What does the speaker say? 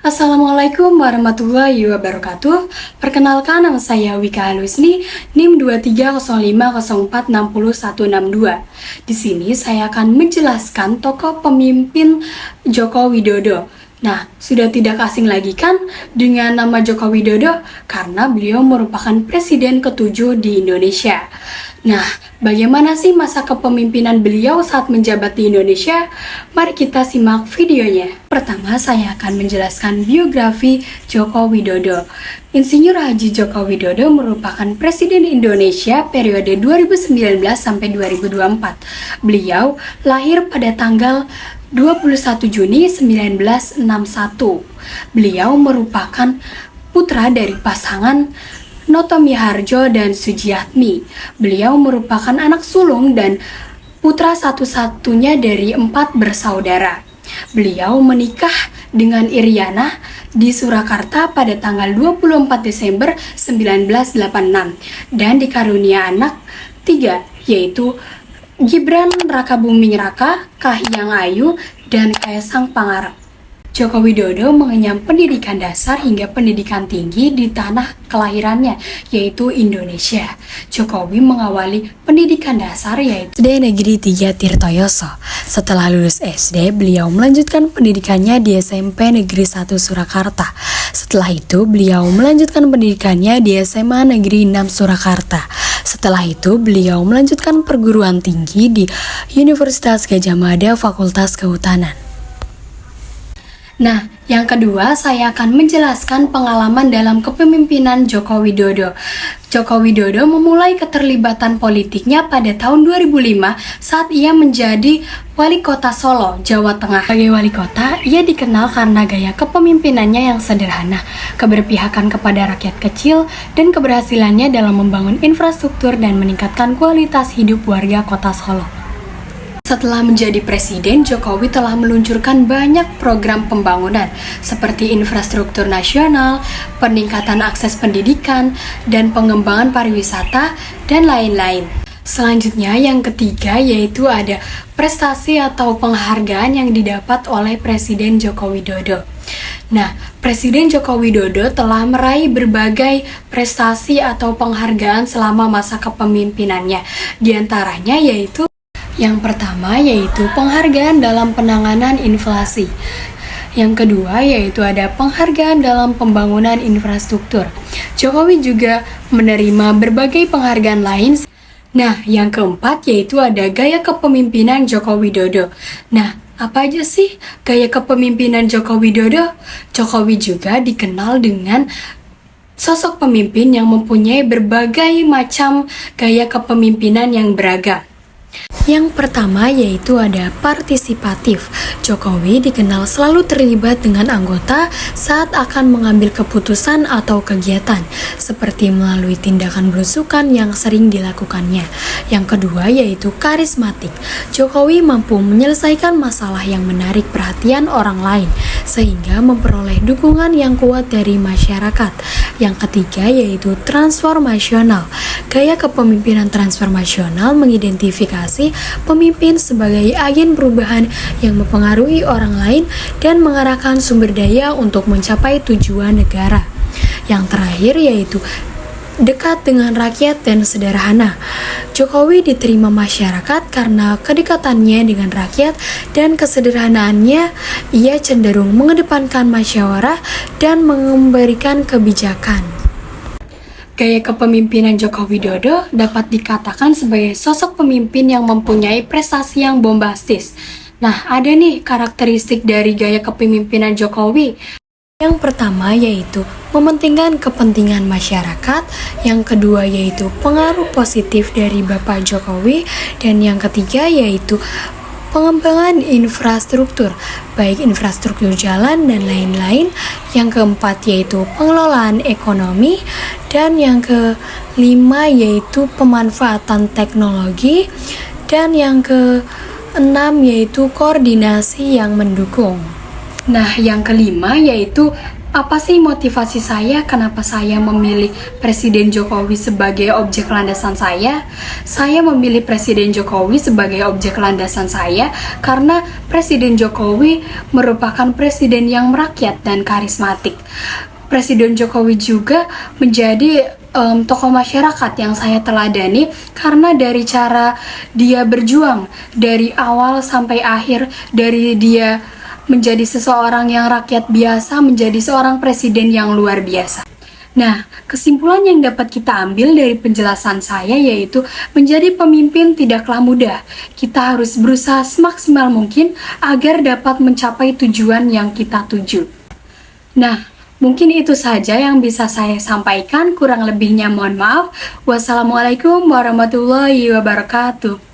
Assalamualaikum warahmatullahi wabarakatuh. Perkenalkan, nama saya Wika Halusni, NIM 230504606162. Di sini saya akan menjelaskan tokoh pemimpin Joko Widodo. Nah, sudah tidak asing lagi kan dengan nama Joko Widodo karena beliau merupakan presiden ke-7 di Indonesia. Nah, bagaimana sih masa kepemimpinan beliau saat menjabat di Indonesia? Mari kita simak videonya. Pertama, saya akan menjelaskan biografi Joko Widodo. Insinyur Haji Joko Widodo merupakan presiden Indonesia periode 2019 sampai 2024. Beliau lahir pada tanggal 21 Juni 1961. Beliau merupakan putra dari pasangan Noto Miharjo dan Sujiatmi. Beliau merupakan anak sulung dan putra satu-satunya dari 4 bersaudara. Beliau menikah dengan Iriana di Surakarta pada tanggal 24 Desember 1986 dan dikarunia anak 3, yaitu Gibran Rakabuming Raka, Kahiyang Ayu, dan Kaisang Pangarep. Joko Widodo mengenyam pendidikan dasar hingga pendidikan tinggi di tanah kelahirannya, yaitu Indonesia. Jokowi mengawali pendidikan dasar yaitu SD Negeri 3 Tirtoyoso. Setelah lulus SD, beliau melanjutkan pendidikannya di SMP Negeri 1 Surakarta. Setelah itu, beliau melanjutkan pendidikannya di SMA Negeri 6 Surakarta. Setelah itu, beliau melanjutkan perguruan tinggi di Universitas Gadjah Mada Fakultas Kehutanan. Nah, yang kedua, saya akan menjelaskan pengalaman dalam kepemimpinan Joko Widodo. Joko Widodo memulai keterlibatan politiknya pada tahun 2005 saat ia menjadi wali kota Solo, Jawa Tengah. Sebagai wali kota, ia dikenal karena gaya kepemimpinannya yang sederhana, keberpihakan kepada rakyat kecil, dan keberhasilannya dalam membangun infrastruktur dan meningkatkan kualitas hidup warga kota Solo. Setelah menjadi presiden, Jokowi telah meluncurkan banyak program pembangunan seperti infrastruktur nasional, peningkatan akses pendidikan, dan pengembangan pariwisata, dan lain-lain. Selanjutnya, yang ketiga yaitu ada prestasi atau penghargaan yang didapat oleh Presiden Joko Widodo. Nah, Presiden Joko Widodo telah meraih berbagai prestasi atau penghargaan selama masa kepemimpinannya. Di antaranya yaitu yang pertama yaitu penghargaan dalam penanganan inflasi. Yang kedua yaitu ada penghargaan dalam pembangunan infrastruktur. Jokowi juga menerima berbagai penghargaan lain. Nah, yang keempat yaitu ada gaya kepemimpinan Joko Widodo. Nah, apa aja sih gaya kepemimpinan Joko Widodo? Jokowi juga dikenal dengan sosok pemimpin yang mempunyai berbagai macam gaya kepemimpinan yang beragam. Yang pertama yaitu ada partisipatif. Jokowi dikenal selalu terlibat dengan anggota saat akan mengambil keputusan atau kegiatan, seperti melalui tindakan belusukan yang sering dilakukannya. Yang kedua yaitu karismatik. Jokowi mampu menyelesaikan masalah yang menarik perhatian orang lain, sehingga memperoleh dukungan yang kuat dari masyarakat. Yang ketiga yaitu transformasional. Gaya kepemimpinan transformasional mengidentifikasi pemimpin sebagai agen perubahan yang mempengaruhi orang lain dan mengarahkan sumber daya untuk mencapai tujuan negara. Yang terakhir yaitu dekat dengan rakyat dan sederhana. Jokowi diterima masyarakat karena kedekatannya dengan rakyat dan kesederhanaannya. Ia cenderung mengedepankan musyawarah dan memberikan kebijakan. Gaya kepemimpinan Joko Widodo dapat dikatakan sebagai sosok pemimpin yang mempunyai prestasi yang bombastis. Nah, ada nih karakteristik dari gaya kepemimpinan Jokowi. Yang pertama yaitu mementingkan kepentingan masyarakat, yang kedua yaitu pengaruh positif dari Bapak Jokowi, dan yang ketiga yaitu pengembangan infrastruktur, baik infrastruktur jalan dan lain-lain. Yang keempat yaitu pengelolaan ekonomi, dan yang kelima yaitu pemanfaatan teknologi, dan yang keenam yaitu koordinasi yang mendukung. Nah, yang kelima yaitu apa sih motivasi saya? Kenapa saya memilih Presiden Jokowi sebagai objek landasan saya? Saya memilih Presiden Jokowi sebagai objek landasan saya karena Presiden Jokowi merupakan presiden yang merakyat dan karismatik. Presiden Jokowi juga menjadi tokoh masyarakat yang saya teladani karena dari cara dia berjuang dari awal sampai akhir, dari dia menjadi seseorang yang rakyat biasa menjadi seorang presiden yang luar biasa. Nah, kesimpulan yang dapat kita ambil dari penjelasan saya yaitu menjadi pemimpin tidaklah mudah. Kita harus berusaha semaksimal mungkin agar dapat mencapai tujuan yang kita tuju. Nah, mungkin itu saja yang bisa saya sampaikan. Kurang lebihnya mohon maaf. Wassalamualaikum warahmatullahi wabarakatuh.